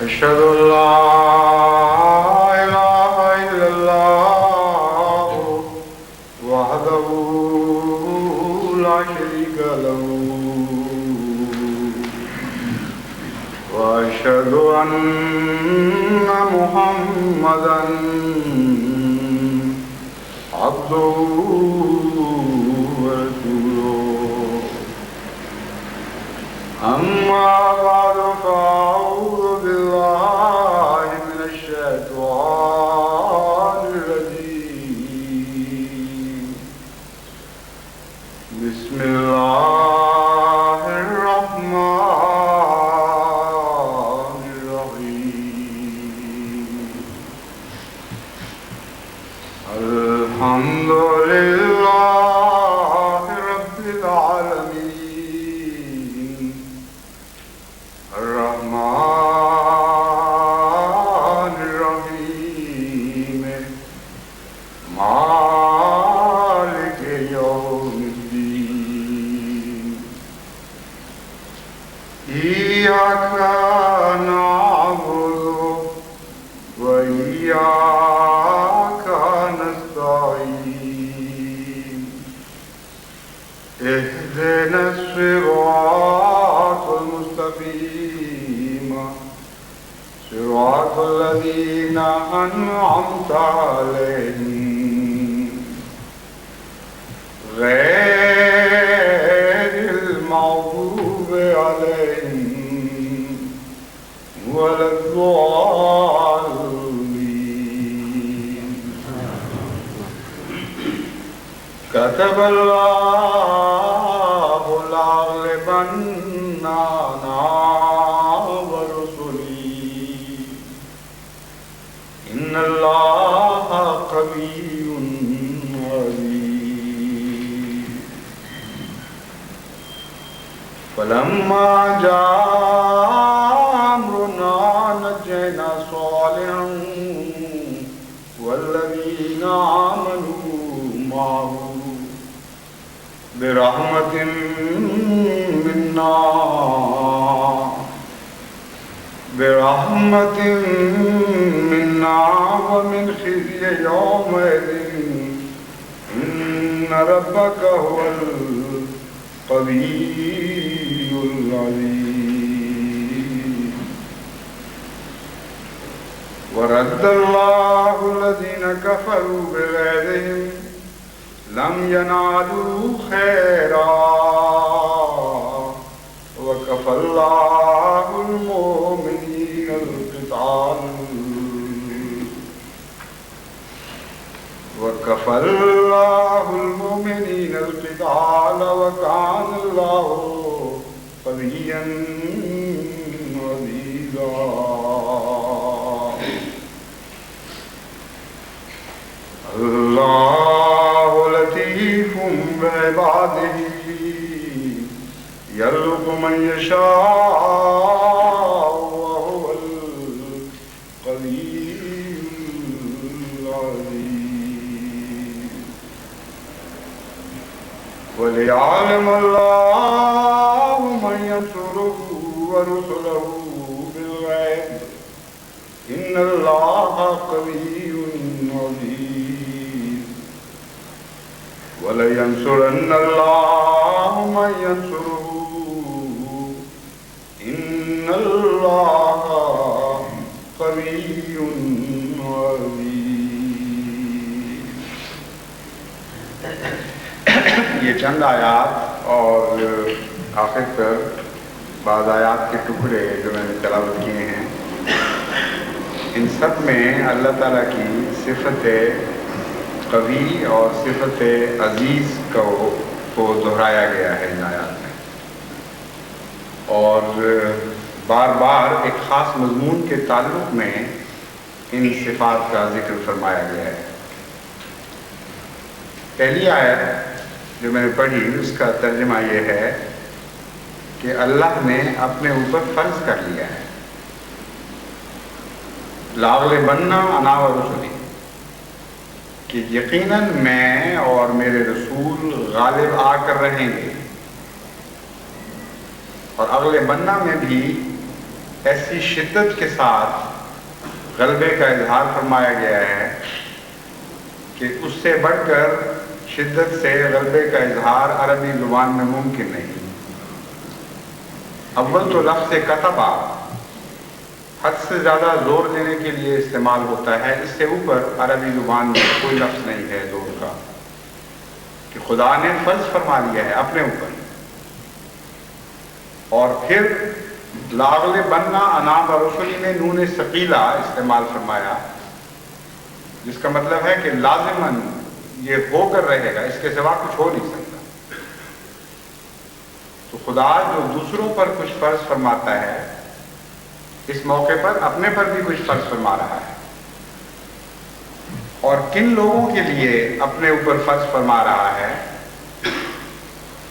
أشهد أن لا إله إلا الله وحده لا شريك له وأشهد أن محمدا عبده ورسوله أما بعد فأعوذ بالله من الشيطان الرجيم بسم الله الرحمن الرحيم الحمد لله رب العالمين الرحمن الرحيم مالك يوم الدين إياك نعبد وإياك نستعين اهدنا الصراط المستقيم صراط الذين أنعمت عليهم غير المغضوب عليهم ولا الضالين كتب الله لأغلبن أنا ورسلي إن الله قوي عزيز فلما جاء أمرنا نجينا صالحا والذين آمنوا معه برحمة منا ومن خزي يومئذ إن ربك هو القوي العزيز ورد الله الذين كفروا بغيظهم لم ينالوا خيرا وكفى الله المؤمنين القتال وكان الله قويا عزيزا الله لطيف بعباده يرزق من يشاء وهو القوي العزيز وليعلم الله من ينصره ورسله بالغيب إن الله قوي عزيز ولينصرن الله من ينصره إن الله قوي عزيز. یہ چند آیات اور آخر پر بعض آیات کے ٹکڑے جو میں نے تلاوت کیے ہیں، ان سب میں اللہ تعالیٰ کی صفت قوی اور صفت عزیز کو دہرایا گیا ہے ان آیات میں، اور بار بار ایک خاص مضمون کے تعلق میں ان صفات کا ذکر فرمایا گیا ہے۔ پہلی آیت جو میں نے پڑھی اس کا ترجمہ یہ ہے کہ اللہ نے اپنے اوپر فرض کر لیا ہے، لَأَغْلِبَنَّ أَنَا وَرُسُلِي، کہ یقیناً میں اور میرے رسول غالب آ کر رہیں گے۔ اور اغلبنہ میں بھی ایسی شدت کے ساتھ غلبے کا اظہار فرمایا گیا ہے کہ اس سے بڑھ کر شدت سے غلبے کا اظہار عربی زبان میں ممکن نہیں۔ اول تو لفظ کتبہ حد سے زیادہ زور دینے کے لیے استعمال ہوتا ہے، اس سے اوپر عربی زبان میں کوئی لفظ نہیں ہے زور کا، کہ خدا نے فرض فرما لیا ہے اپنے اوپر۔ اور پھر لاغلبن انا برسلی میں نون ثقیلہ استعمال فرمایا، جس کا مطلب ہے کہ لازماً یہ ہو کر رہے گا، اس کے سوا کچھ ہو نہیں سکتا۔ تو خدا جو دوسروں پر کچھ فرض فرماتا ہے، اس موقع پر اپنے پر بھی کچھ فرض فرما رہا ہے، اور کن لوگوں کے لیے اپنے اوپر فرض فرما رہا ہے؟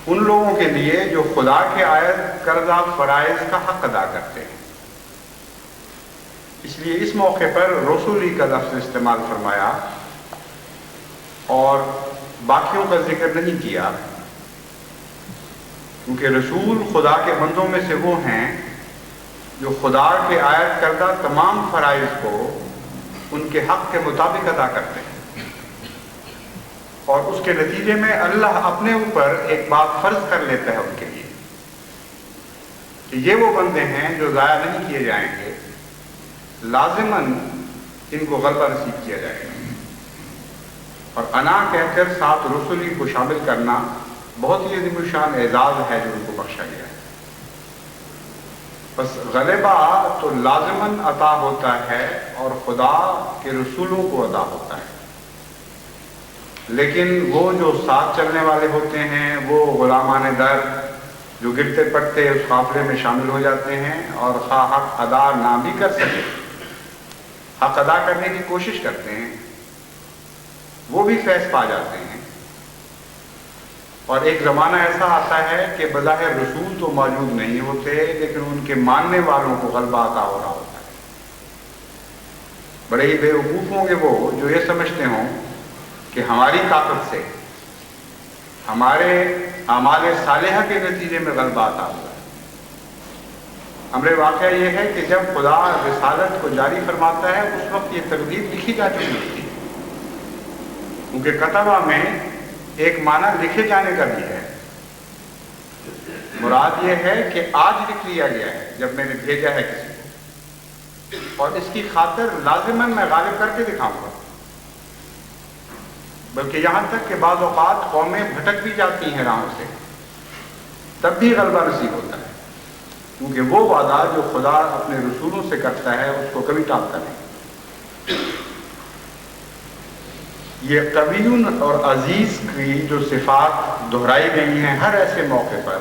ان لوگوں کے لیے جو خدا کے عائد کردہ فرائض کا حق ادا کرتے ہیں۔ اس لیے اس موقع پر رسولی کا لفظ استعمال فرمایا اور باقیوں کا ذکر نہیں کیا، کیونکہ رسول خدا کے بندوں میں سے وہ ہیں جو خدا کے عائد کردہ تمام فرائض کو ان کے حق کے مطابق ادا کرتے ہیں، اور اس کے نتیجے میں اللہ اپنے اوپر ایک بات فرض کر لیتا ہے ان کے لیے کہ یہ وہ بندے ہیں جو ضائع نہیں کیے جائیں گے، لازماً ان کو غلبہ نصیب کیا جائے گا۔ اور انا کہہ کر ساتھ رسولی کو شامل کرنا بہت ہی عظیم الشان اعزاز ہے جو ان کو بخشا گیا ہے۔ بس غلبہ تو لازماً عطا ہوتا ہے اور خدا کے رسولوں کو عطا ہوتا ہے، لیکن وہ جو ساتھ چلنے والے ہوتے ہیں، وہ غلامان در جو گرتے پڑتے اس قافلے میں شامل ہو جاتے ہیں، اور خواہ حق ادا نہ بھی کر سکے، حق ادا کرنے کی کوشش کرتے ہیں، وہ بھی فیض پا جاتے ہیں۔ اور ایک زمانہ ایسا آتا ہے کہ بظاہر رسول تو موجود نہیں ہوتے، لیکن ان کے ماننے والوں کو غلبہ عطا ہو رہا ہوتا ہے۔ بڑے ہی بے وقوف ہوں گے وہ جو یہ سمجھتے ہوں کہ ہماری طاقت سے، ہمارے اعمال صالحہ کے نتیجے میں غلبہ عطا ہوا ہے۔ امر واقعہ یہ ہے کہ جب خدا رسالت کو جاری فرماتا ہے، اس وقت یہ تقدیر لکھی جا چکی تھی، کیونکہ کتبہ میں ایک معنی لکھے جانے کا بھی ہے۔ مراد یہ ہے کہ آج لکھ لیا گیا ہے جب میں نے بھیجا ہے کسی کو، اور اس کی خاطر لازماً میں غالب کر کے دکھاؤں گا، بلکہ یہاں تک کہ بعض اوقات قومیں بھٹک بھی جاتی ہیں راہوں سے، تب بھی غلبہ نصیب ہوتا ہے، کیونکہ وہ وعدہ جو خدا اپنے رسولوں سے کرتا ہے اس کو کبھی ٹالتا نہیں۔ یہ قوی اور عزیز کی جو صفات دہرائی گئی ہیں ہر ایسے موقع پر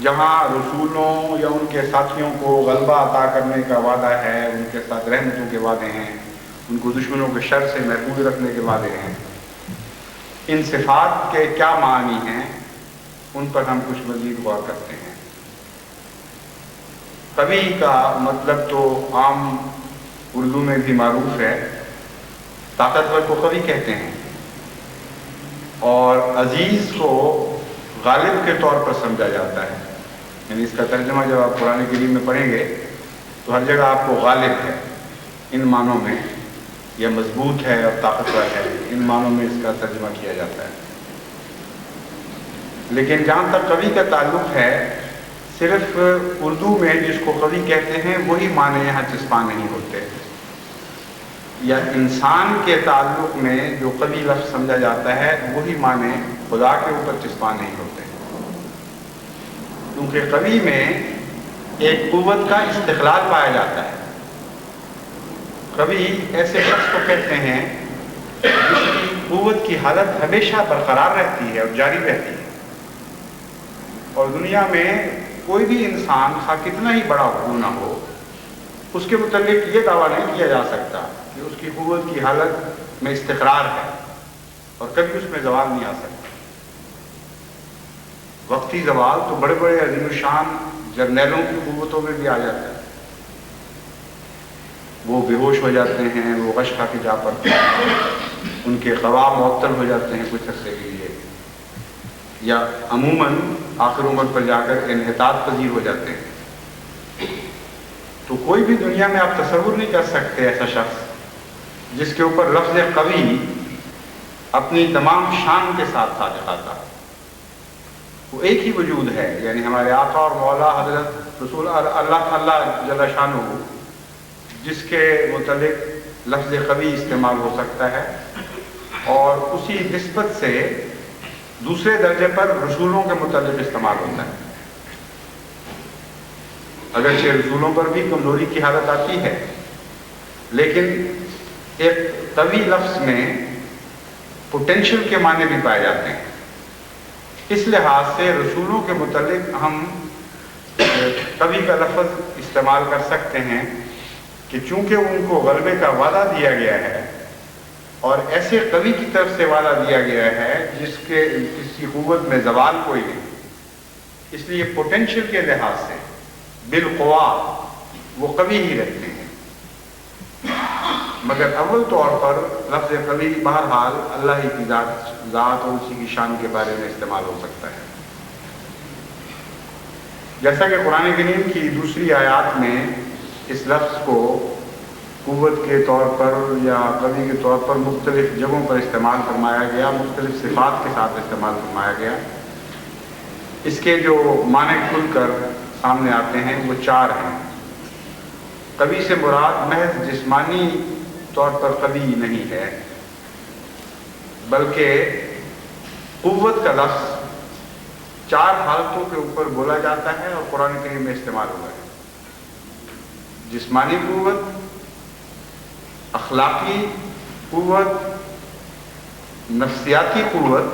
جہاں رسولوں یا ان کے ساتھیوں کو غلبہ عطا کرنے کا وعدہ ہے، ان کے ساتھ رحمتوں کے وعدے ہیں، ان کو دشمنوں کے شر سے محفوظ رکھنے کے وعدے ہیں، ان صفات کے کیا معنی ہیں ان پر ہم کچھ مزید غور کرتے ہیں۔ قوی کا مطلب تو عام اردو میں بھی معروف ہے، طاقتور کو قوی کہتے ہیں، اور عزیز کو غالب کے طور پر سمجھا جاتا ہے، یعنی اس کا ترجمہ جب آپ قرآن کریم میں پڑھیں گے تو ہر جگہ آپ کو غالب ہے ان معنوں میں، یا مضبوط ہے اور طاقتور ہے ان معنوں میں اس کا ترجمہ کیا جاتا ہے۔ لیکن جہاں تک قوی کا تعلق ہے، صرف اردو میں جس کو قوی کہتے ہیں وہی معنی یہاں چسپاں نہیں ہوتے، یا انسان کے تعلق میں جو قوی لفظ سمجھا جاتا ہے وہی معنی خدا کے اوپر چسپاں نہیں ہوتے، کیونکہ قوی میں ایک قوت کا استقلال پایا جاتا ہے۔ قوی ایسے شخص کو کہتے ہیں جس کی قوت کی حالت ہمیشہ برقرار رہتی ہے اور جاری رہتی ہے، اور دنیا میں کوئی بھی انسان خواہ کتنا ہی بڑا ہو نہ ہو، اس کے متعلق یہ دعویٰ نہیں کیا جا سکتا کہ اس کی قوت کی حالت میں استقرار ہے اور کبھی اس میں زوال نہیں آ سکتا۔ وقتی زوال تو بڑے بڑے عظیم الشان جرنیلوں کی قوتوں میں بھی آ جاتا ہے، وہ بے ہوش ہو جاتے ہیں، وہ غش کھا کے جا پڑتے ہیں، ان کے خواہ معطل ہو جاتے ہیں کچھ عرصے کے لیے، یا عموماً آخر عمر پر جا کر انحطاط پذیر ہو جاتے ہیں۔ تو کوئی بھی دنیا میں آپ تصور نہیں کر سکتے ایسا شخص جس کے اوپر لفظ قوی اپنی تمام شان کے ساتھ صادق آتا. وہ ایک ہی وجود ہے، یعنی ہمارے آقا اور مولا حضرت رسول اللہ تعالیٰ جل شانہ جس کے متعلق لفظ قوی استعمال ہو سکتا ہے، اور اسی نسبت سے دوسرے درجے پر رسولوں کے متعلق استعمال ہوتا ہے. اگرچہ رسولوں پر بھی کمزوری کی حالت آتی ہے، لیکن ایک قوی لفظ میں پوٹینشل کے معنی بھی پائے جاتے ہیں. اس لحاظ سے رسولوں کے متعلق ہم قوی کا لفظ استعمال کر سکتے ہیں کہ چونکہ ان کو غلبے کا وعدہ دیا گیا ہے اور ایسے قوی کی طرف سے وعدہ دیا گیا ہے جس کی قوت میں زوال کوئی نہیں، اس لیے پوٹینشل کے لحاظ سے بالقوا وہ قوی ہی رہتے ہیں. مگر اول طور پر لفظ قوی بہرحال اللہ ہی کی ذات اور اسی کی شان کے بارے میں استعمال ہو سکتا ہے. جیسا کہ قرآن کریم کی دوسری آیات میں اس لفظ کو قوت کے طور پر یا قوی کے طور پر مختلف جگہوں پر استعمال فرمایا گیا، مختلف صفات کے ساتھ استعمال فرمایا گیا. اس کے جو معنی کھل کر سامنے آتے ہیں وہ 4 ہیں. قوی سے مراد محض جسمانی طور پر قوی نہیں ہے، بلکہ قوت کا لفظ 4 حالتوں کے اوپر بولا جاتا ہے اور قرآن کریم میں استعمال ہوا ہے. جسمانی قوت، اخلاقی قوت، نفسیاتی قوت.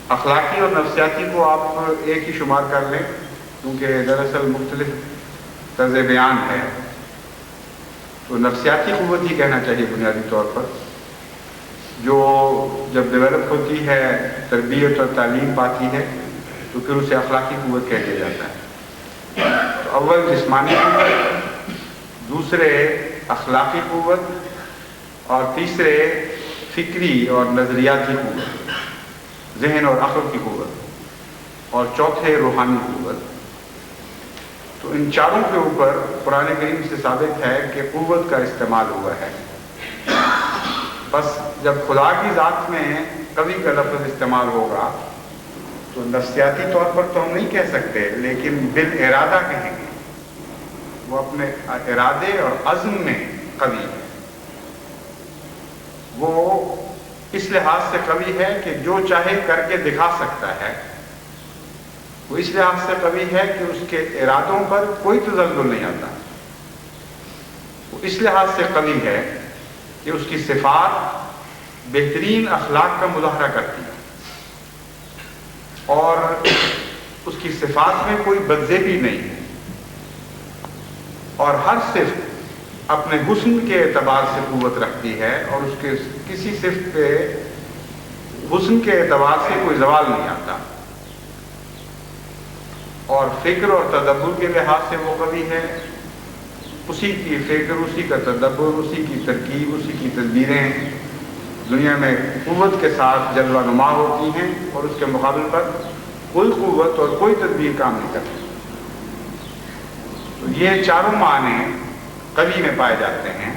اخلاقی اور نفسیاتی کو آپ ایک ہی شمار کر لیں کیونکہ دراصل مختلف طرز بیان ہے، تو نفسیاتی قوت ہی کہنا چاہیے بنیادی طور پر، جو جب ڈیولپ ہوتی ہے، تربیت اور تعلیم پاتی ہے، تو پھر اسے اخلاقی قوت کہہ دیا جاتا ہے. تو اول جسمانی قوت، دوسرے اخلاقی قوت، اور تیسرے فکری اور نظریاتی قوت، ذہن اور عقل کی قوت، اور چوتھے روحانی قوت. تو ان 4 کے اوپر قرآن کریم سے ثابت ہے کہ قوت کا استعمال ہوا ہے. بس جب خدا کی ذات میں قوی کا لفظ استعمال ہوگا تو نفسیاتی طور پر تو ہم نہیں کہہ سکتے، لیکن بالارادہ کہیں گے. وہ اپنے ارادے اور عزم میں قوی ہے. وہ اس لحاظ سے قوی ہے کہ جو چاہے کر کے دکھا سکتا ہے. وہ اس لحاظ سے قوی ہے کہ اس کے ارادوں پر کوئی تزلزل نہیں آتا. وہ اس لحاظ سے قوی ہے کہ اس کی صفات بہترین اخلاق کا مظاہرہ کرتی ہے، اور اس کی صفات میں کوئی بدزیبی نہیں ہے، اور ہر صفت اپنے حسن کے اعتبار سے قوت رکھتی ہے، اور اس کے کسی صفت پہ حسن کے اعتبار سے کوئی زوال نہیں آتا. اور فکر اور تدبر کے لحاظ سے وہ قوی ہے. اسی کی فکر، اسی کا تدبر، اسی کی ترکیب، اسی کی تدبیریں دنیا میں قوت کے ساتھ جلوہ نما ہوتی ہیں، اور اس کے مقابل پر کوئی قوت اور کوئی تدبیر کام نہیں کرتی. تو یہ 4 معنی قوی میں پائے جاتے ہیں.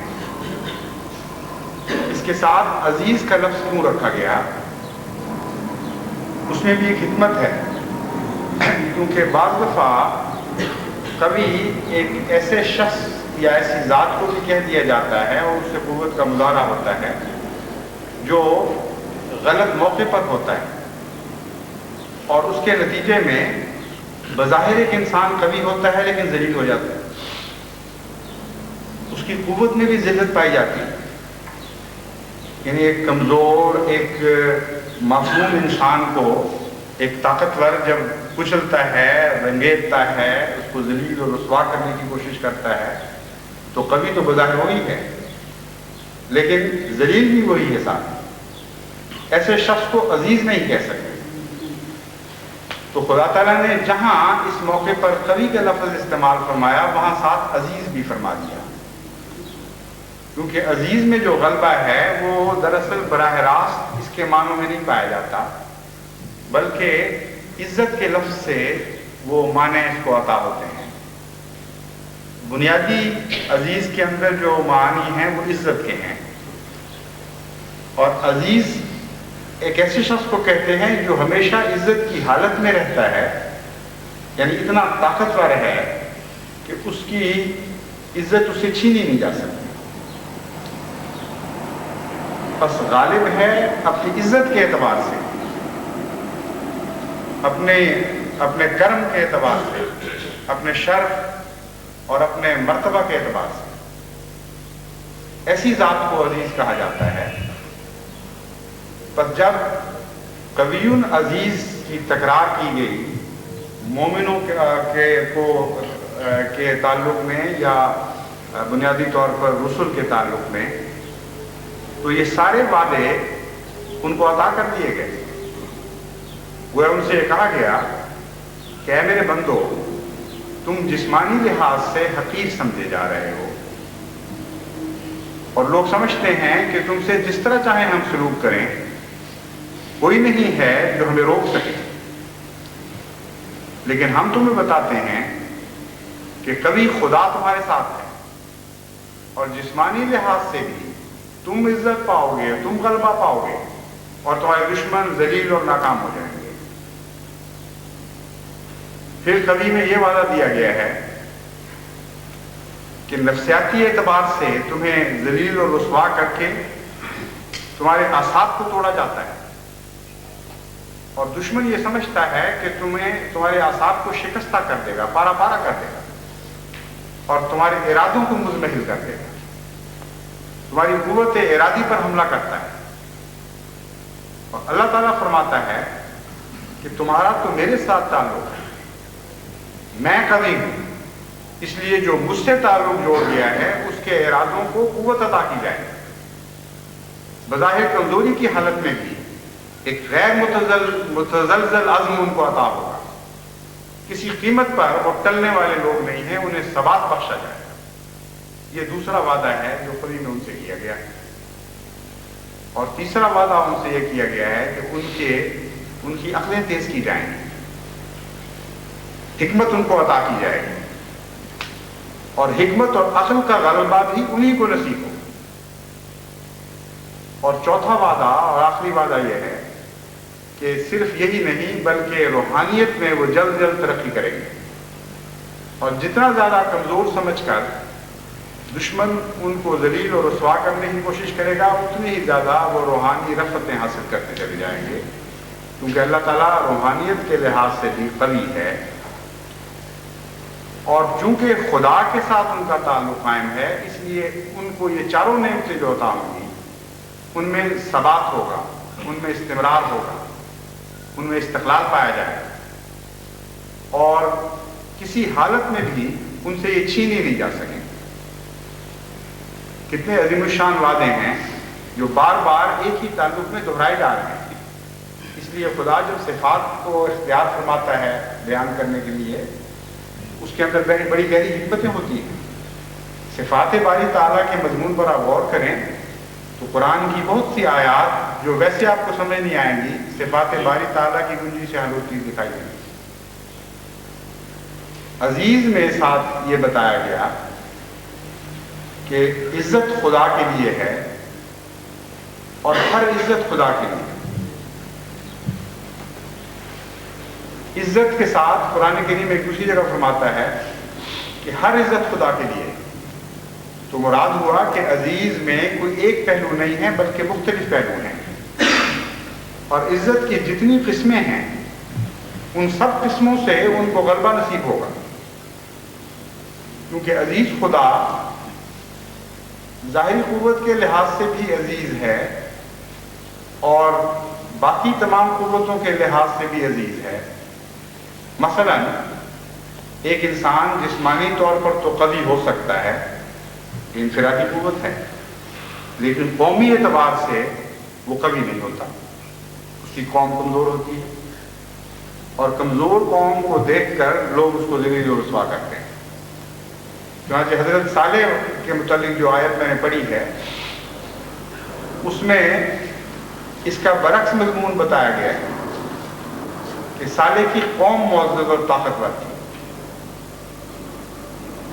اس کے ساتھ عزیز کا لفظ کیوں رکھا گیا، اس میں بھی ایک حکمت ہے، کیونکہ بعض دفعہ کبھی ایک ایسے شخص یا ایسی ذات کو بھی کہہ دیا جاتا ہے اور اس سے قوت کا مظاہرہ ہوتا ہے جو غلط موقع پر ہوتا ہے، اور اس کے نتیجے میں بظاہر ایک انسان قوی ہوتا ہے لیکن ذلیل ہو جاتا ہے. اس کی قوت میں بھی ذلت پائی جاتی ہے. یعنی ایک کمزور، ایک معصوم انسان کو ایک طاقتور جب کچلتا ہے، رنگیتا ہے، اس کو ذلیل اور رسوا کرنے کی کوشش کرتا ہے، تو قوی تو بظاہر وہی ہے لیکن ذلیل بھی وہی ہے ساتھ. ایسے شخص کو عزیز نہیں کہہ سکتے. تو خدا تعالیٰ نے جہاں اس موقع پر قوی کا لفظ استعمال فرمایا وہاں ساتھ عزیز بھی فرما دیا، کیونکہ عزیز میں جو غلبہ ہے وہ دراصل براہ راست اس کے معنوں میں نہیں پایا جاتا، بلکہ عزت کے لفظ سے وہ معنی اس کو عطا ہوتے ہیں. بنیادی عزیز کے اندر جو معانی ہیں وہ عزت کے ہیں، اور عزیز ایک ایسے شخص کو کہتے ہیں جو ہمیشہ عزت کی حالت میں رہتا ہے، یعنی اتنا طاقتور ہے کہ اس کی عزت اسے چھینی نہیں جا سکتی، بس غالب ہے اپنی عزت کے اعتبار سے، اپنے کرم کے اعتبار سے، اپنے شرف اور اپنے مرتبہ کے اعتبار سے۔ ایسی ذات کو عزیز کہا جاتا ہے۔ بس جب قوی عزیز کی تکرار کی گئی مومنوں کے تعلق میں یا بنیادی طور پر رسل کے تعلق میں، تو یہ سارے وعدے ان کو عطا کر دیے گئے۔ وہ ان سے کہا گیا کہ اے میرے بندو، تم جسمانی لحاظ سے حقیر سمجھے جا رہے ہو، اور لوگ سمجھتے ہیں کہ تم سے جس طرح چاہیں ہم سلوک کریں، کوئی نہیں ہے جو ہمیں روک سکے، لیکن ہم تمہیں بتاتے ہیں کہ کبھی خدا تمہارے ساتھ ہے، اور جسمانی لحاظ سے بھی تم عزت پاؤ گے، تم غلبہ پاؤ گے، اور تمہارے دشمن ذلیل اور ناکام ہو جائیں گے۔ پھر کبھی میں یہ وعدہ دیا گیا ہے کہ نفسیاتی اعتبار سے تمہیں ذلیل اور رسوا کر کے تمہارے اعصاب کو توڑا جاتا ہے، اور دشمن یہ سمجھتا ہے کہ تمہارے اعصاب کو شکستہ کر دے گا، پارا پارا کر دے گا، اور تمہارے ارادوں کو مزمحل کر دے گا، تمہاری قوت ارادی پر حملہ کرتا ہے۔ اور اللہ تعالیٰ فرماتا ہے کہ تمہارا تو میرے ساتھ تعلق ہے، میں قوی ہوں، اس لیے جو مجھ سے تعلق جوڑ گیا ہے اس کے ارادوں کو قوت عطا کی جائے۔ بظاہر کمزوری کی حالت میں بھی ایک غیر متزلزل عزم ان کو عطا ہوگا، کسی قیمت پر وہ ٹلنے والے لوگ نہیں ہیں، انہیں ثبات بخشا جائے گا۔ یہ دوسرا وعدہ ہے جو قبل میں ان سے کیا گیا ہے۔ اور تیسرا وعدہ ان سے یہ کیا گیا ہے کہ ان کی عقلیں تیز کی جائیں گی، حکمت ان کو عطا کی جائے گی، اور حکمت اور عقل کا غلبہ بھی انہی کو نصیب ہو۔ اور چوتھا وعدہ اور آخری وعدہ یہ ہے کہ صرف یہی نہیں بلکہ روحانیت میں وہ جلد جلد ترقی کریں گے، اور جتنا زیادہ کمزور سمجھ کر دشمن ان کو ذلیل اور رسوا کرنے کی کوشش کرے گا، اتنی ہی زیادہ وہ روحانی رفتیں حاصل کرتے چلے جائیں گے، کیونکہ اللہ تعالیٰ روحانیت کے لحاظ سے بھی قوی ہے، اور چونکہ خدا کے ساتھ ان کا تعلق قائم ہے، اس لیے ان کو یہ چاروں نعمتیں جو عطا ہوں گی ان میں ثبات ہوگا، ان میں استمرار ہوگا، ان میں استقلال پایا جائے گا، اور کسی حالت میں بھی ان سے یہ چھینی نہیں جا سکیں۔ کتنے عظیم الشان وعدے ہیں جو بار بار ایک ہی تعلق میں دہرائے جا رہے ہیں۔ اس لیے خدا جب صفات کو اختیار فرماتا ہے بیان کرنے کے لیے، اس کے اندر بڑی گہری حکمتیں ہوتی ہیں۔ صفات باری تعالیٰ کے مضمون پر آپ غور کریں تو قرآن کی بہت سی آیات جو ویسے آپ کو سمجھ نہیں آئیں گی، صفات باری تعالیٰ کی گنجی سے حل ہوتی دکھائی دیں گی۔ عزیز میں ساتھ یہ بتایا گیا کہ عزت خدا کے لیے ہے، اور ہر عزت خدا کے لیے۔ عزت کے ساتھ قرآن کریم ایک دوسری جگہ فرماتا ہے کہ ہر عزت خدا کے لیے، تو مراد ہوا کہ عزیز میں کوئی ایک پہلو نہیں ہے بلکہ مختلف پہلو ہیں، اور عزت کی جتنی قسمیں ہیں ان سب قسموں سے ان کو غلبہ نصیب ہوگا، کیونکہ عزیز خدا ظاہری قوت کے لحاظ سے بھی عزیز ہے، اور باقی تمام قوتوں کے لحاظ سے بھی عزیز ہے۔ مثلا ایک انسان جسمانی طور پر تو قوی ہو سکتا ہے، انفرادی قوت ہے، لیکن قومی اعتبار سے وہ قوی نہیں ہوتا، اس کی قوم کمزور ہوتی ہے، اور کمزور قوم کو دیکھ کر لوگ اس کو ذلیل و رسوا کرتے ہیں۔ چنانچہ حضرت صالح کے متعلق جو آیت میں نے پڑھی ہے اس میں اس کا برعکس مضمون بتایا گیا ہے کہ صالح کی قوم معزز اور طاقتور تھی،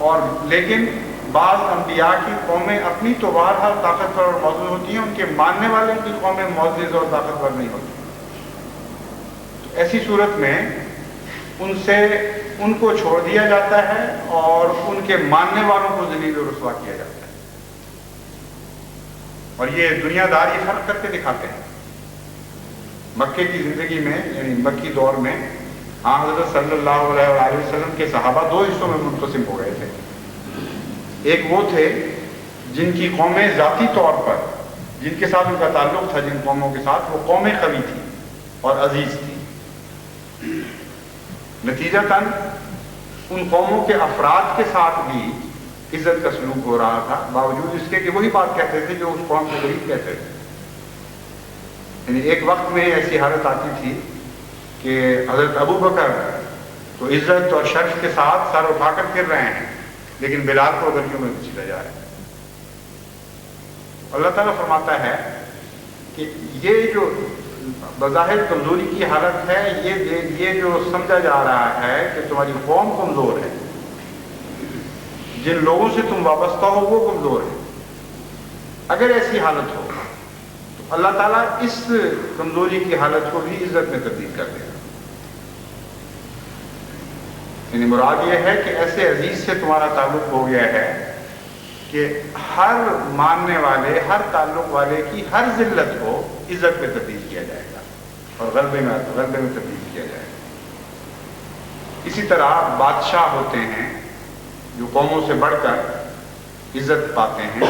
اور لیکن بعض انبیاء کی قومیں اپنی تو بہرحال طاقتور اور معزز ہوتی ہیں، ان کے ماننے والوں کی قومیں معزز اور طاقتور نہیں ہوتی. تو ایسی صورت میں ان کو چھوڑ دیا جاتا ہے اور ان کے ماننے والوں کو ذلیل و رسوا کیا جاتا ہے. اور یہ دنیا دار یہ فرق کر کے دکھاتے ہیں. مکے کی زندگی میں یعنی مکی دور میں حضرت صلی اللہ علیہ وسلم کے صحابہ دو حصوں میں منقسم ہو گئے تھے. ایک وہ تھے جن کی قومیں ذاتی طور پر جن کے ساتھ ان کا تعلق تھا، جن قوموں کے ساتھ وہ قومیں قوی تھیں اور عزیز تھیں. نتیجتاً ان قوموں کے افراد کے ساتھ بھی عزت کا سلوک ہو رہا تھا، باوجود اس کے کہ وہی بات کہتے تھے جو اس قوم کے غریب کہتے تھے. یعنی ایک وقت میں ایسی حالت آتی تھی کہ حضرت ابو بکر تو عزت اور شرف کے ساتھ سر اٹھا کر پھر رہے ہیں، لیکن بلال کو گلیوں میں گھسیٹا جا رہا ہے. اللہ تعالیٰ فرماتا ہے کہ یہ جو بظاہر کمزوری کی حالت ہے، یہ جو سمجھا جا رہا ہے کہ تمہاری قوم کمزور ہے، جن لوگوں سے تم وابستہ ہو وہ کمزور ہے. اگر ایسی حالت ہو تو اللہ تعالیٰ اس کمزوری کی حالت کو بھی عزت میں تبدیل کر دے گا. یعنی مراد یہ ہے کہ ایسے عزیز سے تمہارا تعلق ہو گیا ہے کہ ہر ماننے والے، ہر تعلق والے کی ہر ذلت کو عزت میں تبدیل کیا جائے گا اور غلبے میں تبدیل کیا جائے گا. اسی طرح بادشاہ ہوتے ہیں جو قوموں سے بڑھ کر عزت پاتے ہیں،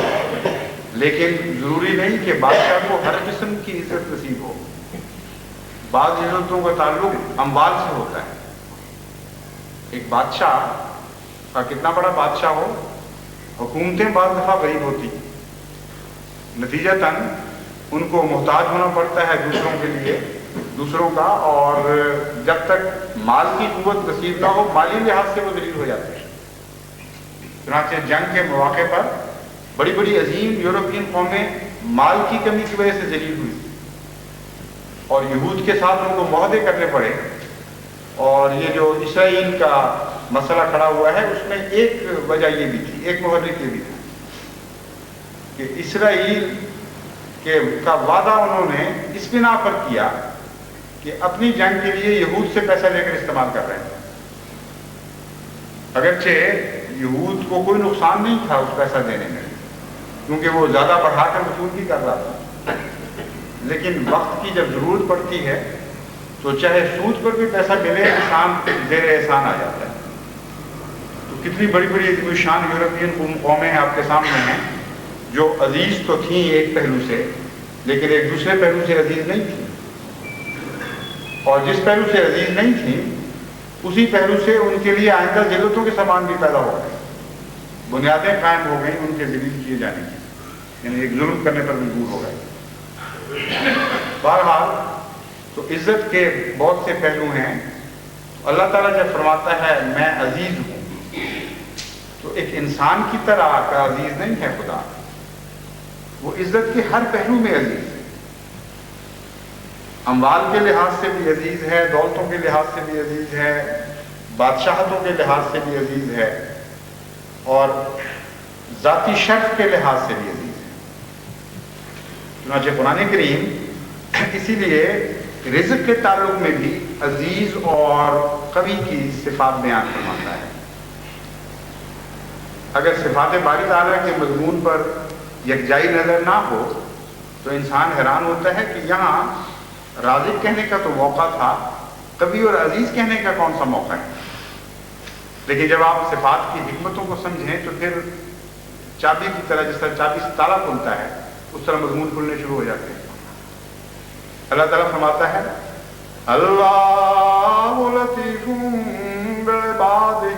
لیکن ضروری نہیں کہ بادشاہ کو ہر قسم کی عزت نصیب ہو. بعض عزتوں کا تعلق اموال سے ہوتا ہے. ایک بادشاہ کا کتنا بڑا بادشاہ ہو، حکومتیں بعض دفعہ غریب ہوتی، نتیجتاً ان کو محتاج ہونا پڑتا ہے دوسروں کا، اور جب تک مال کی قوت نصیب نہ ہو مالی لحاظ سے وہ ذلیل ہو جاتے ہیں. چنانچہ جنگ کے مواقع پر بڑی بڑی عظیم یورپین قومیں مال کی کمی کی وجہ سے ذلیل ہوئی اور یہود کے ساتھ ان کو معاہدے کرنے پڑے. اور یہ جو اسرائیل کا مسئلہ کھڑا ہوا ہے اس میں ایک وجہ یہ بھی تھی، ایک محرک یہ بھی تھا کہ اسرائیل کا وعدہ انہوں نے اس بنا پر کیا کہ اپنی جنگ کے لیے یہود سے پیسہ لے کر استعمال کر رہے ہیں. اگرچہ یہود کو کوئی نقصان نہیں تھا اس پیسہ دینے میں، کیونکہ وہ زیادہ بڑھا کر وصول بھی کر رہا تھا، لیکن وقت کی جب ضرورت پڑتی ہے تو چاہے سود پر بھی پیسہ ملے، احسان زیر احسان آ جاتا ہے. تو کتنی بڑی بڑی عظیم شان یورپین قومیں آپ کے سامنے ہیں جو عزیز تو تھیں ایک پہلو سے، لیکن ایک دوسرے پہلو سے عزیز نہیں تھیں، اور جس پہلو سے عزیز نہیں تھیں اسی پہلو سے ان کے لیے آئندہ ذلتوں کے سامان بھی پیدا ہو گئے، بنیادیں قائم ہو گئیں ان کے ذلیل کیے جانے کی، یعنی ایک ظلم کرنے پر مجبور ہو گئے. بہرحال تو عزت کے بہت سے پہلو ہیں. اللہ تعالیٰ جب فرماتا ہے میں عزیز ہوں، تو ایک انسان کی طرح کا عزیز نہیں ہے خدا، وہ عزت کے ہر پہلو میں عزیز ہے. اموال کے لحاظ سے بھی عزیز ہے، دولتوں کے لحاظ سے بھی عزیز ہے، بادشاہتوں کے لحاظ سے بھی عزیز ہے، اور ذاتی شرف کے لحاظ سے بھی عزیز ہے. چنانچہ قرآن کریم اسی لیے رزق کے تعلق میں بھی عزیز اور قوی کی صفات بیان فرماتا ہے. اگر صفات باری تعالیٰ کے مضمون پر یکجائی نظر نہ ہو تو انسان حیران ہوتا ہے کہ یہاں رازق کہنے کا تو موقع تھا، قوی اور عزیز کہنے کا کون سا موقع ہے؟ لیکن جب آپ صفات کی حکمتوں کو سمجھیں تو پھر چابی کی طرح، جس طرح چابی سے تالا کھلتا ہے اس طرح مضمون کھلنے شروع ہو جاتے ہیں. اللہ تعالیٰ فرماتا ہے اللہ لطیف بعبادہ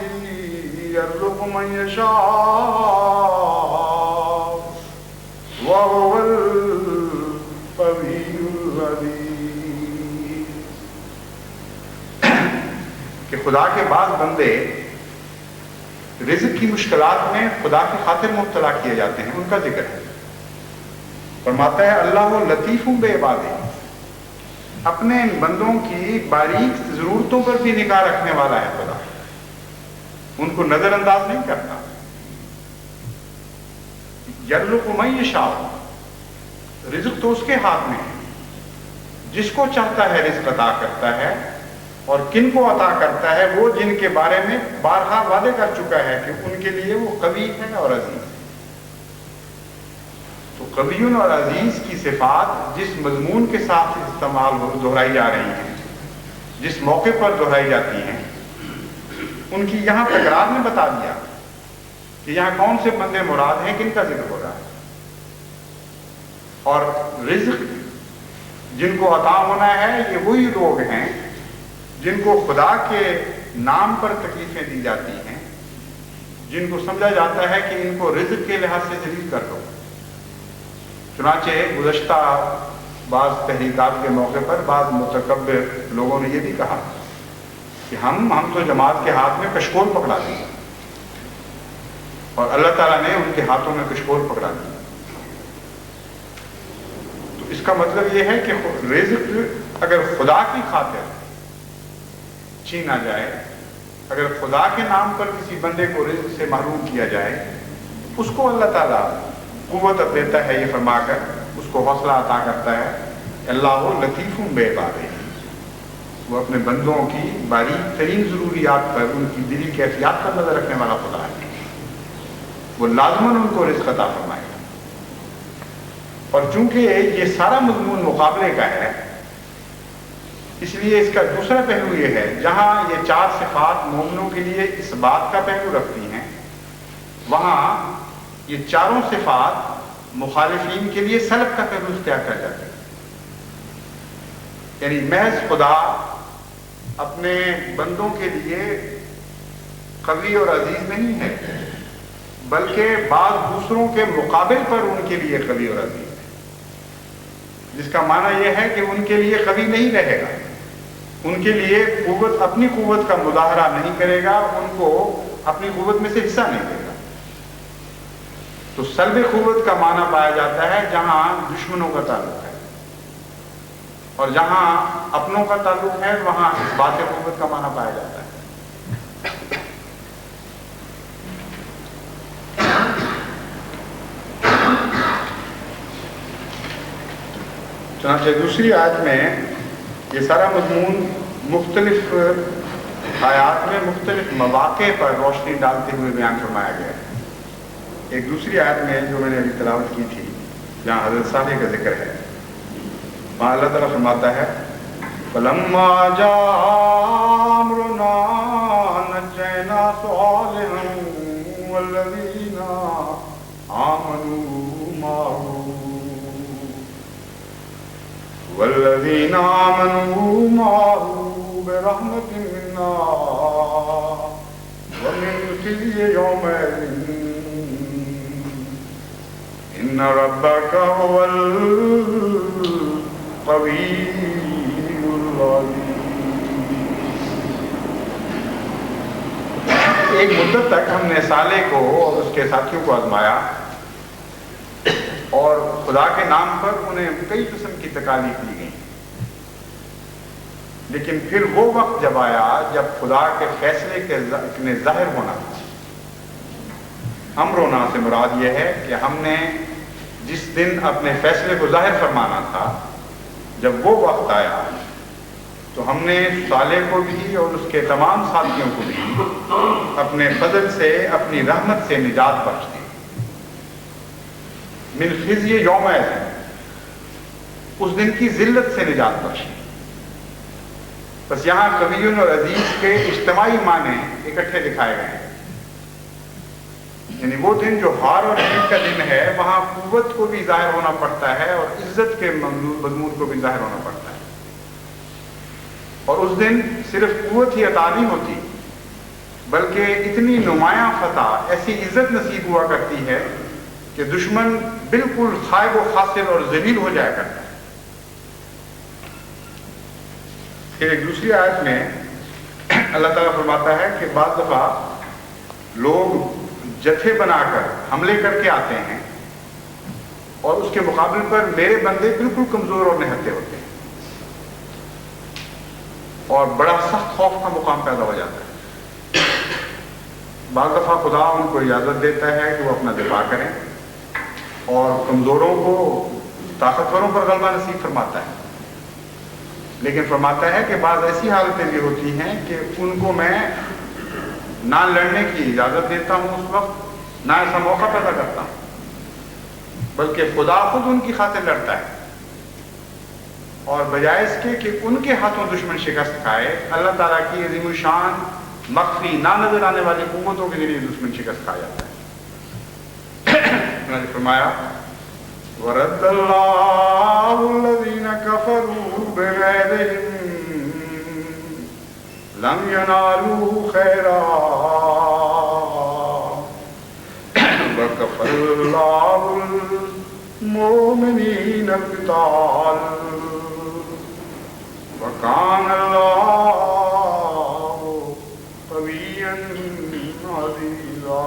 یرزق من یشاء وهو القوی العزیز. کہ خدا کے بعض بندے رزق کی مشکلات میں خدا کی خاطر مبتلا کیے جاتے ہیں، ان کا ذکر ہے. فرماتا ہے اللہ لطیف بعبادہ، اپنے بندوں کی باریک ضرورتوں پر بھی نگاہ رکھنے والا ہے خدا، ان کو نظر انداز نہیں کرتا. یرزق من یشاء، رزق تو اس کے ہاتھ میں ہے، جس کو چاہتا ہے رزق عطا کرتا ہے، اور کن کو عطا کرتا ہے؟ وہ جن کے بارے میں بارہا وعدے کر چکا ہے کہ ان کے لیے وہ قوی ہے اور عزیز ہے۔ تو قوی اور عزیز کی صفات جس مضمون کے ساتھ استعمال دہرائی جا رہی ہیں، جس موقع پر دہرائی جاتی ہیں، ان کی یہاں تکرار نے بتا دیا کہ یہاں کون سے بندے مراد ہیں، کن کا ذکر ہو رہا ہے۔ اور رزق جن کو عطا ہونا ہے یہ وہی لوگ ہیں جن کو خدا کے نام پر تکلیفیں دی جاتی ہیں، جن کو سمجھا جاتا ہے کہ ان کو رزق کے لحاظ سے ذلیل کر دو۔ چنانچہ گزشتہ بعض تحریکات کے موقع پر بعض متکبر لوگوں نے یہ بھی کہا کہ ہم تو جماعت کے ہاتھ میں کشکول پکڑا دیں، اور اللہ تعالیٰ نے ان کے ہاتھوں میں کشکول پکڑا دیا۔ تو اس کا مطلب یہ ہے کہ رزق اگر خدا کی خاطر چھینا جائے، اگر خدا کے نام پر کسی بندے کو رزق سے محروم کیا جائے، اس کو اللہ تعالیٰ قوت دیتا ہے، یہ فرما کر اس کو حوصلہ عطا کرتا ہے۔ اللہ لطیف بعبادہ، وہ اپنے بندوں کی باریک ترین ضروریات پر، ان کی دلی کیفیات پر نظر رکھنے والا خدا ہے، وہ لازماً ان کو رزق عطا فرمائے گا۔ اور چونکہ یہ سارا مضمون مقابلے کا ہے، اس لیے اس کا دوسرا پہلو یہ ہے، جہاں یہ چار صفات مومنوں کے لیے اس بات کا پہلو رکھتی ہیں، وہاں یہ چاروں صفات مخالفین کے لیے سلب کا پہلو اختیار کر جاتی ہیں۔ یعنی محض خدا اپنے بندوں کے لیے قوی اور عزیز نہیں ہے، بلکہ بعض دوسروں کے مقابل پر ان کے لیے قوی اور عزیز ہے، جس کا معنی یہ ہے کہ ان کے لیے قوی نہیں رہے گا، ان کے لیے قوت، اپنی قوت کا مظاہرہ نہیں کرے گا، ان کو اپنی قوت میں سے حصہ نہیں دے گا۔ تو سلب قوت کا معنی پایا جاتا ہے جہاں دشمنوں کا تعلق ہے، اور جہاں اپنوں کا تعلق ہے وہاں اس بات قوت کا معنی پایا جاتا ہے۔ چنانچہ دوسری آیت میں یہ سارا مضمون مختلف آیات میں مختلف مواقع پر روشنی ڈالتے ہوئے بیان فرمایا گیا ہے۔ ایک دوسری آیت میں جو میں نے ابھی تلاوت کی تھی، جہاں حضرت صالح کا ذکر ہے، وہاں اللہ تعالیٰ فرماتا ہے فَلَمَّا جَاءَ أَمْرُنَا نَجَّيْنَا صَالِحًا وَالَّذِينَ آمَنُوا مَعَهُ بِرَحْمَةٍ مِنَّا وَمِنْ خِزْيِ يَوْمَئِذٍ إِنَّ رَبَّكَ هُوَ الْقَوِيُّ الْعَزِيزُ۔ ایک مدت تک ہم نے صالح کو اور اس کے ساتھیوں کو آزمایا، اور خدا کے نام پر انہیں کئی قسم کی تکالیف دی گئی، لیکن پھر وہ وقت جب آیا جب خدا کے فیصلے کے نے ظاہر ہونا تھا۔ امرونا سے مراد یہ ہے کہ ہم نے جس دن اپنے فیصلے کو ظاہر فرمانا تھا، جب وہ وقت آیا تو ہم نے صالح کو بھی اور اس کے تمام ساتھیوں کو بھی اپنے فضل سے، اپنی رحمت سے نجات بخش دی۔ من خزی یومئذ، اس دن کی ذلت سے نجات بخشی۔ بس یہاں قوی اور عزیز کے اجتماعی معنی اکٹھے دکھائے گئے ہیں، یعنی وہ دن جو ہار اور جیت کا دن ہے، وہاں قوت کو بھی ظاہر ہونا پڑتا ہے اور عزت کے مضمون کو بھی ظاہر ہونا پڑتا ہے۔ اور اس دن صرف قوت ہی عطا نہیں ہوتی، بلکہ اتنی نمایاں فتح، ایسی عزت نصیب ہوا کرتی ہے کہ دشمن بالکل خائب و خاسر اور ذلیل ہو جایا کرتا ہے۔ پھر ایک دوسری آیت میں اللہ تعالیٰ فرماتا ہے کہ بعض دفعہ لوگ جتھے بنا کر حملے کر کے آتے ہیں، اور اس کے مقابل پر میرے بندے بالکل کمزور اور نہتے ہوتے ہیں، اور بڑا سخت خوف کا مقام پیدا ہو جاتا ہے۔ بعض دفعہ خدا ان کو اجازت دیتا ہے کہ وہ اپنا دفاع کریں، اور کمزوروں کو طاقتوروں پر غلبہ نصیب فرماتا ہے، لیکن فرماتا ہے کہ بعض ایسی حالتیں بھی ہوتی ہیں کہ ان کو میں نہ لڑنے کی اجازت دیتا ہوں اس وقت، نہ ایسا موقع پیدا کرتا ہوں، بلکہ خدا خود ان کی خاطر لڑتا ہے، اور بجائے اس کے کہ ان کے ہاتھوں دشمن شکست کھائے، اللہ تعالیٰ کی عظیم الشان مخفی نہ نظر آنے والی قوتوں کے ذریعے دشمن شکست کھا جاتا ہے۔ فرمایا وَرَدَّ اللَّهُ الَّذِينَ كَفَرُوا بِغَيْظِهِمْ لَمْ يَنَالُوا خَيْرًا وَكَفَى اللَّهُ الْمُؤْمِنِينَ الْقِتَالَ وَكَانَ اللَّهُ قَوِيًّا عَزِيزًا۔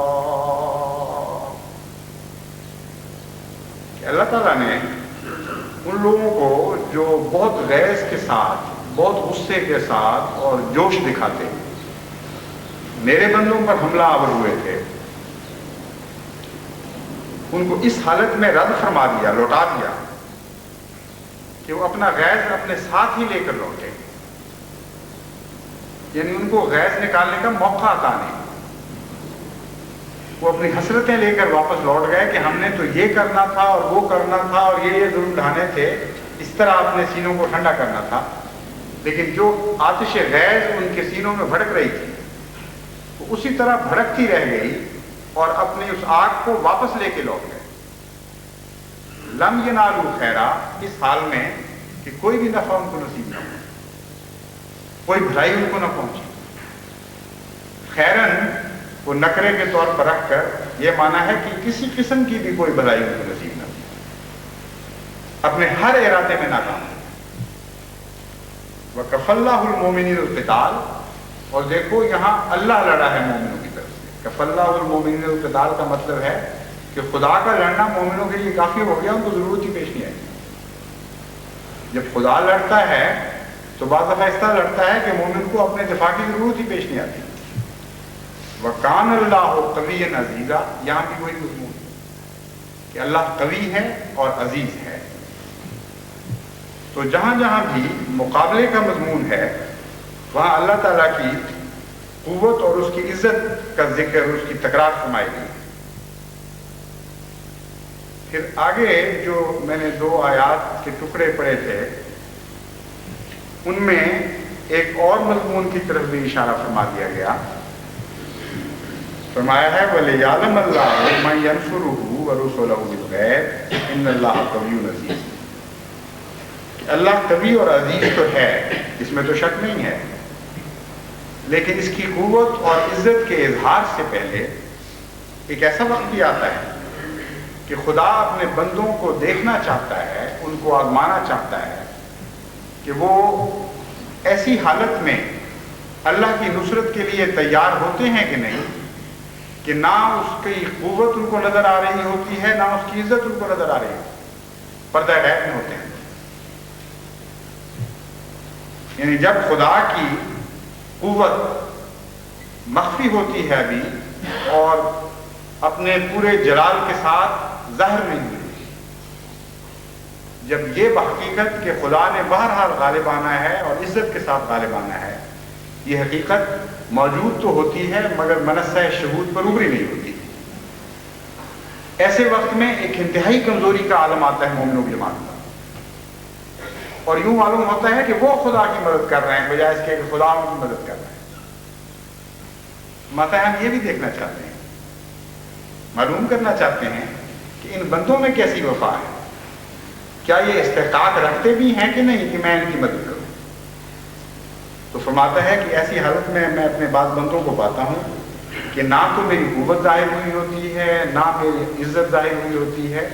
اللہ تعالیٰ نے ان لوگوں کو جو بہت غیظ کے ساتھ، بہت غصے کے ساتھ اور جوش دکھاتے میرے بندوں پر حملہ آور ہوئے تھے، ان کو اس حالت میں رد فرما دیا، لوٹا دیا کہ وہ اپنا غیظ اپنے ساتھ ہی لے کر لوٹے، یعنی ان کو غیظ نکالنے کا موقع عطا نہیں، وہ اپنی حسرتیں لے کر واپس لوٹ گئے کہ ہم نے تو یہ کرنا تھا اور وہ کرنا تھا اور یہ ظلم ڈھانے تھے، اس طرح اپنے سینوں کو ٹھنڈا کرنا تھا، لیکن جو آتش غیظ ان کے سینوں میں بھڑک رہی تھی وہ اسی طرح بھڑکتی رہ گئی اور اپنی اس آگ کو واپس لے کے لوٹ گئے۔ لم ینالوا خیرا، اس حال میں کہ کوئی بھی نفع ان کو نصیب نہ ہو، کوئی بھلائی ان کو نہ پہنچی۔ خیرن وہ نکرے کے طور پر رکھ کر یہ مانا ہے کہ کسی قسم کی بھی کوئی بھلائی ان کو نصیب نہ ہو، اپنے ہر ارادے میں ناکام ہو۔ وَكَفَى اللَّهُ الْمُؤْمِنِينَ الْقِتَالَ، اور دیکھو یہاں اللہ لڑا ہے مومنوں کی طرف سے۔ کَفَى اللَّهُ الْمُؤْمِنِينَ الْقِتَالَ کا مطلب ہے کہ خدا کا لڑنا مومنوں کے لیے کافی ہو گیا، ان کو ضرورت ہی پیش نہیں آئی۔ جب خدا لڑتا ہے تو بعض دفعہ اس طرح لڑتا ہے کہ مومن کو اپنے دفاع کی ضرورت ہی پیش نہیں آتی۔ وَكَانَ اللَّهُ قَوِيًّا عَزِيزًا، یہاں بھی وہی مضمون کہ اللہ قوی ہے اور عزیز ہے۔ تو جہاں جہاں بھی مقابلے کا مضمون ہے وہاں اللہ تعالیٰ کی قوت اور اس کی عزت کا ذکر، اس کی تکرار فرمائی گئی۔ پھر آگے جو میں نے 2 آیات کے ٹکڑے پڑھے تھے ان میں ایک اور مضمون کی طرف بھی اشارہ فرما دیا گیا۔ فرمایا ہے وَلِيَعْلَمَ اللَّهُ مَن يَنصُرُهُ وَرُسُلَهُ بِالْغَيْبِ إِنَّ اللَّهَ قَوِيٌّ عَزِيزٌ، اللہ قوی اور عزیز تو ہے، اس میں تو شک نہیں ہے، لیکن اس کی قوت اور عزت کے اظہار سے پہلے ایک ایسا وقت بھی آتا ہے کہ خدا اپنے بندوں کو دیکھنا چاہتا ہے، ان کو آزمانا چاہتا ہے کہ وہ ایسی حالت میں اللہ کی نصرت کے لیے تیار ہوتے ہیں کہ نہیں، کہ نہ اس کی قوت ان کو نظر آ رہی ہوتی ہے، نہ اس کی عزت ان کو نظر آ رہی ہوتی ہے، پردہ غیب میں ہوتے ہیں۔ یعنی جب خدا کی قوت مخفی ہوتی ہے ابھی اور اپنے پورے جلال کے ساتھ ظاہر نہیں ہوئی، جب یہ بحقیقت کہ خدا نے بہرحال غالب آنا ہے اور عزت کے ساتھ غالب آنا ہے، یہ حقیقت موجود تو ہوتی ہے مگر منصہ شہود پر ابری نہیں ہوتی، ایسے وقت میں ایک انتہائی کمزوری کا عالم آتا ہے مومنوں کی جماعت کا، اور یوں معلوم ہوتا ہے کہ وہ خدا کی مدد کر رہے ہیں بجائے اس کے کہ خدا ان کی مدد کر رہے ہیں۔ ماتا ہم یہ بھی دیکھنا چاہتے ہیں، معلوم کرنا چاہتے ہیں کہ ان بندوں میں کیسی وفا ہے، کیا یہ استحقاق رکھتے بھی ہیں کہ نہیں کہ میں ان کی مدد کروں۔ تو فرماتا ہے کہ ایسی حالت میں میں اپنے بعض بندوں کو پاتا ہوں کہ نہ تو میری قوت ظاہر ہوئی ہوتی ہے، نہ میری عزت ظاہر ہوئی ہوتی ہے،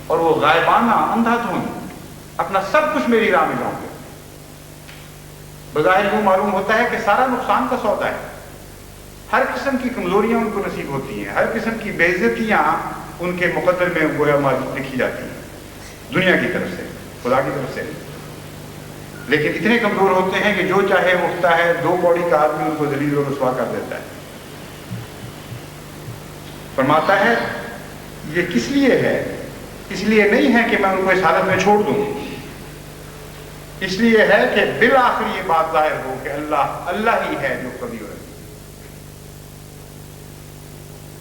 اور وہ غائبانہ اندھا دھند اپنا سب کچھ میری راہ میں لاؤں گے۔ بظاہر یوں معلوم ہوتا ہے کہ سارا نقصان کا سودا ہے، ہر قسم کی کمزوریاں ان کو نصیب ہوتی ہیں، ہر قسم کی بے عزتیاں ان کے مقدر میں گویا لکھی جاتی ہیں، دنیا کی طرف سے، خدا کی طرف سے، لیکن اتنے کمزور ہوتے ہیں کہ جو چاہے اٹھتا ہے، 2 پوڑی کا آدمی ان کو ذلیل و رسوا کر دیتا ہے۔ فرماتا ہے یہ کس لیے ہے اس لیے نہیں ہے کہ میں ان کو اس حالت میں چھوڑ دوں، اس لیے ہے کہ بالآخر یہ بات ظاہر ہو کہ اللہ ہی ہے جو قوی اور عزیز،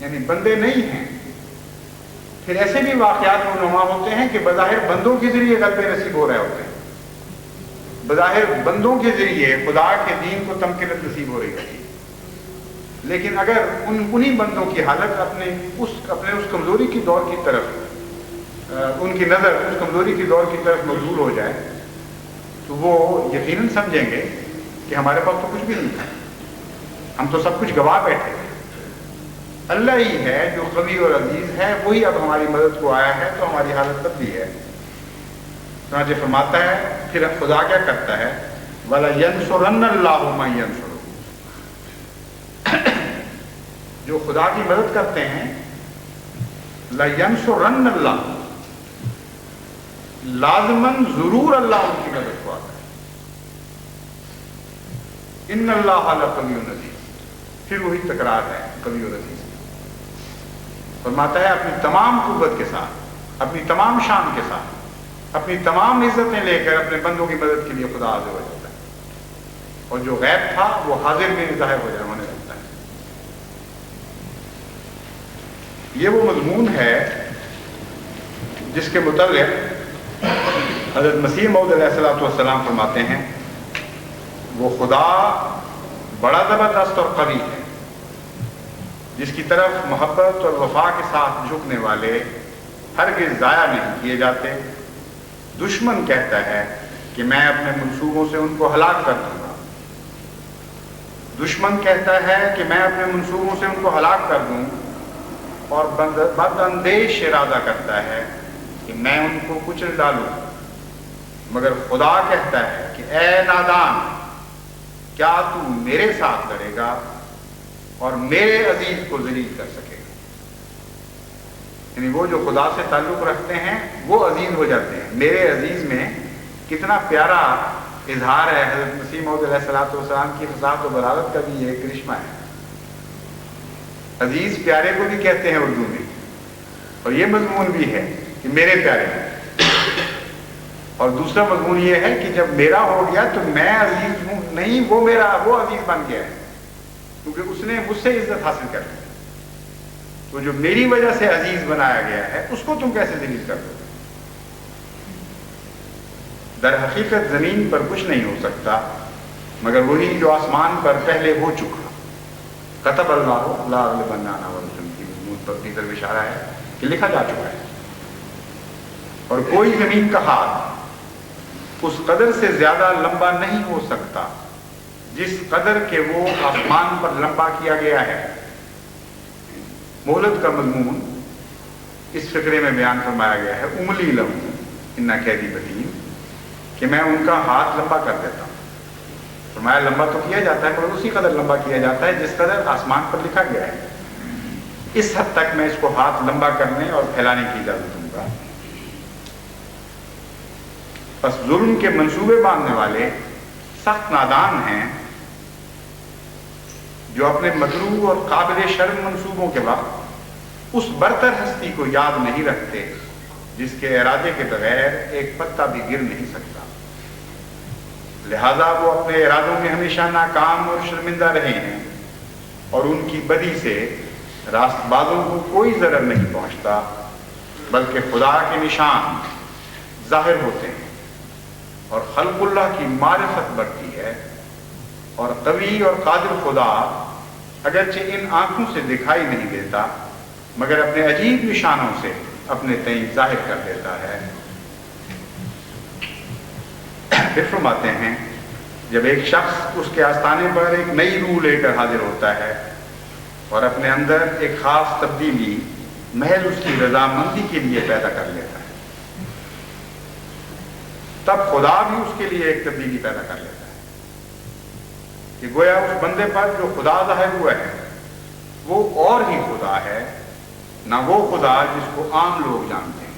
یعنی بندے نہیں ہیں۔ پھر ایسے بھی واقعات رونما ہوتے ہیں کہ بظاہر بندوں کے ذریعے غلبے نصیب ہو رہے ہوتے ہیں، بظاہر بندوں کے ذریعے خدا کے دین کو تمکنت نصیب ہو رہی ہوتی ہے، لیکن اگر انہی بندوں کی حالت اپنے اس کمزوری کی دور کی طرف، ان کی نظر اس کمزوری کی دور کی طرف مبذول ہو جائے تو وہ یقیناً سمجھیں گے کہ ہمارے پاس تو کچھ بھی نہیں تھا، ہم تو سب کچھ گوا بیٹھے تھے، اللہ ہی ہے جو قوی اور عزیز ہے، وہی اب ہماری مدد کو آیا ہے، تو ہماری حالت تبدیل ہے۔ چنانچہ فرماتا ہے پھر خدا کیا کرتا ہے، وَلَيَنْصُرَنَّ اللَّهُ مَن يَنْصُرُهُ، جو خدا کی مدد کرتے ہیں، لَيَنْصُرَنَّ اللَّهُ، لازماً ضرور اللہ ان کی مدد کو آتا ہے، ان اللہ لقوی عزیز، پھر وہی تکرار ہے قوی اور عزیز۔ فرماتا ہے اپنی تمام قوت کے ساتھ، اپنی تمام شان کے ساتھ، اپنی تمام عزتیں لے کر اپنے بندوں کی مدد کے لیے خدا حاضر ہو جاتا ہے، اور جو غیب تھا وہ حاضر میں ظاہر ہونے لگتا ہے۔ یہ وہ مضمون ہے جس کے متعلق حضرت مسیح موعود علیہ الصلوۃ والسلام فرماتے ہیں وہ خدا بڑا زبردست اور قوی ہے، جس کی طرف محبت اور وفا کے ساتھ جھکنے والے ہرگز ضائع نہیں کیے جاتے۔ دشمن کہتا ہے کہ میں اپنے منصوبوں سے ان کو ہلاک کر دوں گا، دشمن کہتا ہے کہ میں اپنے منصوبوں سے ان کو ہلاک کر دوں، اور بد اندیش ارادہ کرتا ہے کہ میں ان کو کچل ڈالوں، مگر خدا کہتا ہے کہ اے نادان، کیا تو میرے ساتھ لڑے گا اور میرے عزیز کو ذلیل کر سکے گا؟ یعنی وہ جو خدا سے تعلق رکھتے ہیں وہ عزیز ہو جاتے ہیں۔ میرے عزیز میں کتنا پیارا اظہار ہے حضرت مسیح موعود علیہ الصلوۃ والسلام کی فصاحت و بلاغت کا بھی یہ ایک کرشمہ ہے۔ عزیز پیارے کو بھی کہتے ہیں اردو میں، اور یہ مضمون بھی ہے کہ میرے پیارے ہیں، اور دوسرا مضمون یہ ہے کہ جب میرا ہو گیا تو میں عزیز ہوں نہیں، وہ عزیز بن گیا ہے، کیونکہ اس نے مجھ سے عزت حاصل کر لی، تو جو میری وجہ سے عزیز بنایا گیا ہے اس کو تم کیسے ذلیل کر دو؟ در حقیقت زمین پر کچھ نہیں ہو سکتا مگر وہی جو آسمان پر پہلے ہو چکا۔ کتب اللہ لا اغلبن انا ورسلہ کی مضمون پر بھی طرف اشارہ ہے کہ لکھا جا چکا ہے، اور کوئی زمین کا ہاتھ اس قدر سے زیادہ لمبا نہیں ہو سکتا جس قدر کہ وہ آسمان پر لمبا کیا گیا ہے۔ مہلت کا مضمون اس فقرے میں بیان فرمایا گیا ہے، املی لہم ان کیدی متین، کہ میں ان کا ہاتھ لمبا کر دیتا ہوں۔ فرمایا لمبا تو کیا جاتا ہے مگر اسی قدر لمبا کیا جاتا ہے جس قدر آسمان پر لکھا گیا ہے، اس حد تک میں اس کو ہاتھ لمبا کرنے اور پھیلانے کی اجازت دوں گا۔ بس ظلم کے منصوبے باندھنے والے سخت نادان ہیں جو اپنے مکروہ اور قابل شرم منصوبوں کے وقت اس برتر ہستی کو یاد نہیں رکھتے جس کے ارادے کے بغیر ایک پتا بھی گر نہیں سکتا، لہذا وہ اپنے ارادوں میں ہمیشہ ناکام اور شرمندہ رہے ہیں، اور ان کی بدی سے راست بازوں کو کوئی ضرر نہیں پہنچتا بلکہ خدا کے نشان ظاہر ہوتے ہیں اور خلق اللہ کی معرفت بڑھتی ہے، اور قوی اور قادر خدا اگرچہ ان آنکھوں سے دکھائی نہیں دیتا مگر اپنے عجیب نشانوں سے اپنے تئیں ظاہر کر دیتا ہے۔ پھر فرماتے ہیں جب ایک شخص اس کے آستانے پر ایک نئی روح لے کر حاضر ہوتا ہے اور اپنے اندر ایک خاص تبدیلی محض اس کی رضامندی کے لیے پیدا کر لیتا ہے، تب خدا بھی اس کے لیے ایک تبدیلی پیدا کر لیتا ہے کہ گویا اس بندے پر جو خدا ظاہر ہوا ہے وہ اور ہی خدا ہے، نہ وہ خدا جس کو عام لوگ جانتے ہیں۔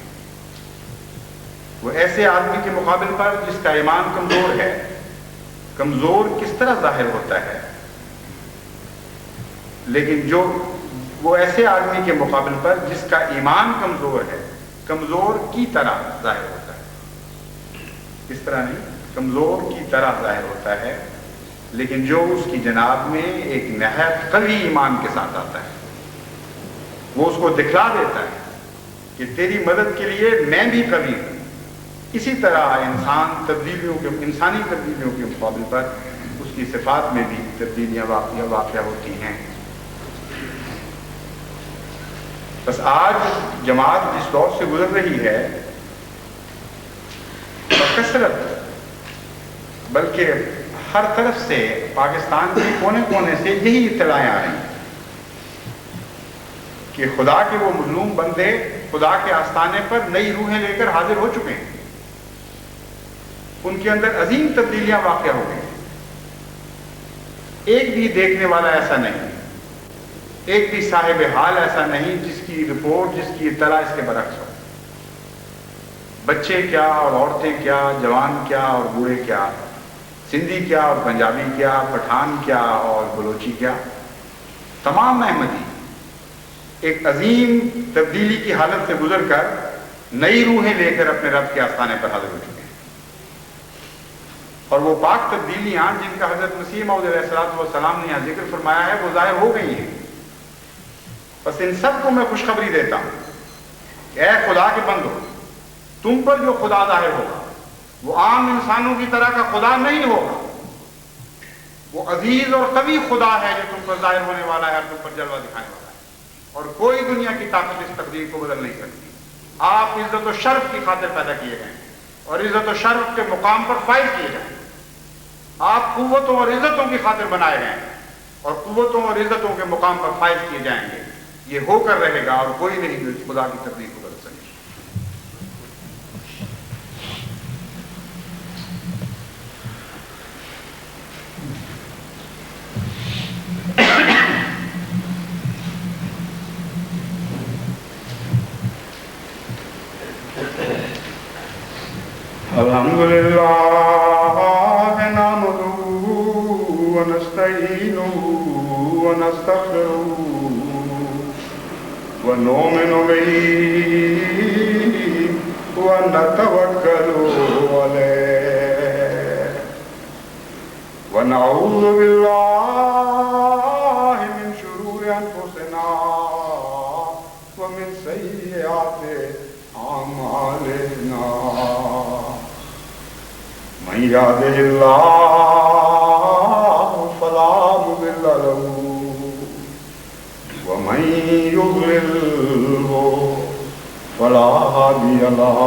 وہ ایسے آدمی کے مقابل پر جس کا ایمان کمزور ہے، کمزور کس طرح ظاہر ہوتا ہے، لیکن جو وہ ایسے آدمی کے مقابل پر جس کا ایمان کمزور ہے کمزور کی طرح ظاہر ہوتا ہے، اس طرح نہیں، کمزور کی طرح ظاہر ہوتا ہے، لیکن جو اس کی جناب میں ایک نہایت قوی ایمان کے ساتھ آتا ہے، وہ اس کو دکھلا دیتا ہے کہ تیری مدد کے لیے میں بھی قوی ہوں۔ اسی طرح انسانی تبدیلیوں کے مقابل پر اس کی صفات میں بھی تبدیلیاں واقع ہوتی ہیں۔ بس آج جماعت جس دور سے گزر رہی ہے بکثرت، بلکہ ہر طرف سے پاکستان کے کونے کونے سے یہی اطلاعیں آ رہی ہیں کہ خدا کے وہ مظلوم بندے خدا کے آستانے پر نئی روحیں لے کر حاضر ہو چکے ہیں، ان کے اندر عظیم تبدیلیاں واقع ہو گئی۔ ایک بھی دیکھنے والا ایسا نہیں، ایک بھی صاحب حال ایسا نہیں جس کی رپورٹ، جس کی اطلاع اس کے برعکس ہو۔ بچے کیا اور عورتیں کیا، جوان کیا اور بوڑھے کیا، سندھی کیا اور پنجابی کیا، پٹھان کیا اور بلوچی کیا، تمام احمدی ایک عظیم تبدیلی کی حالت سے گزر کر نئی روحیں لے کر اپنے رب کے آستانے پر حاضر ہو چکے ہیں۔ اور وہ پاک تبدیلیاں جن کا حضرت مسیح موعود علیہ السلام نے یہاں ذکر فرمایا ہے، وہ ظاہر ہو گئی ہیں۔ بس ان سب کو میں خوشخبری دیتا ہوں کہ اے خدا کے بندو، تم پر جو خدا ظاہر ہوگا وہ عام انسانوں کی طرح کا خدا نہیں ہوگا، وہ عزیز اور قوی خدا ہے جو تم پر ظاہر ہونے والا ہے اور تم پر جلوہ دکھانے والا ہے، اور کوئی دنیا کی طاقت اس تقدیر کو بدل نہیں سکتی۔ آپ عزت و شرف کی خاطر پیدا کیے گئے ہیں اور عزت و شرف کے مقام پر فائز کیے جائیں۔ آپ قوتوں اور عزتوں کی خاطر بنائے گئے ہیں اور قوتوں اور عزتوں کے مقام پر فائز کیے جائیں گے۔ یہ ہو کر رہے گا اور کوئی نہیں جو خدا کی تقدیر کو بدل سکے۔ الحمدللہ نحمدہ ونستعینہ ونستغفرہ ونؤمن بہ ونتوکل علیہ ونعوذ باللہ من شرور انفسنا ومن سیئات اعمالنا من یهده اللہ فلا مضل له ومن يضلل فلا هادي له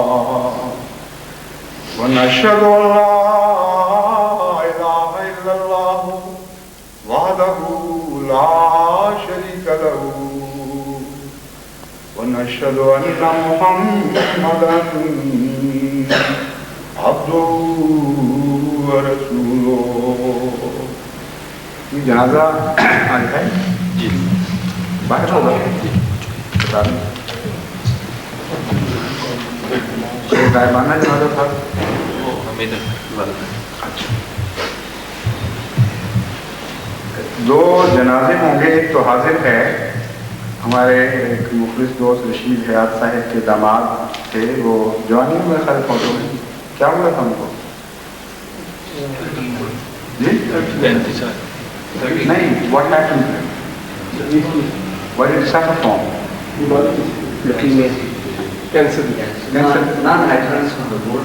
ونشهد ان لا اله الا الله وحده لا شريك له ونشهد ان محمدا عبده ورسوله۔ یہ جنازہ آج ہے جی باہر ہوگا بتا دیں غائبانہ جنازہ تھا اچھا دو جنازے ہوں گے۔ ایک تو حاضر ہے ہمارے ایک مخلص دوست رشید حیات صاحب کے داماد تھے، وہ جوانی میں خیر فوٹو میں کیا ہوا تھا ان کو جی نہیں what happen what did it suffer from? Leukemia. Cancer. Non-adherence from the board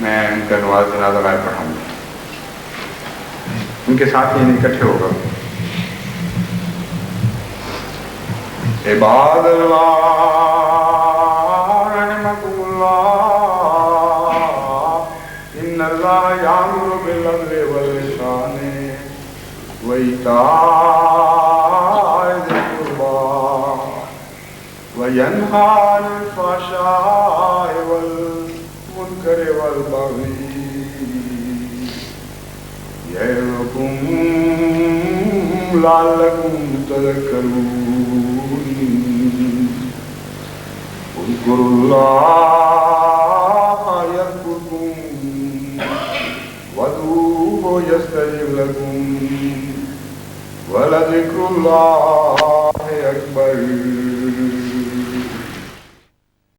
میں ان کا نماز جنازہ میں پڑھاؤں گا، ان کے ساتھ ہی اکٹھے ہوگا. عباد اللہ رحمکم اللہ، ان اللہ یامر بالعدل والإحسان وإیتاء ذی القربى وینہی عن الفحشاء والمنکر والبغی یعظکم لعلکم تذکرون. اذکروا اللہ یذکرکم وادعوہ یستجب لکم ولذکر اللہ اکبر.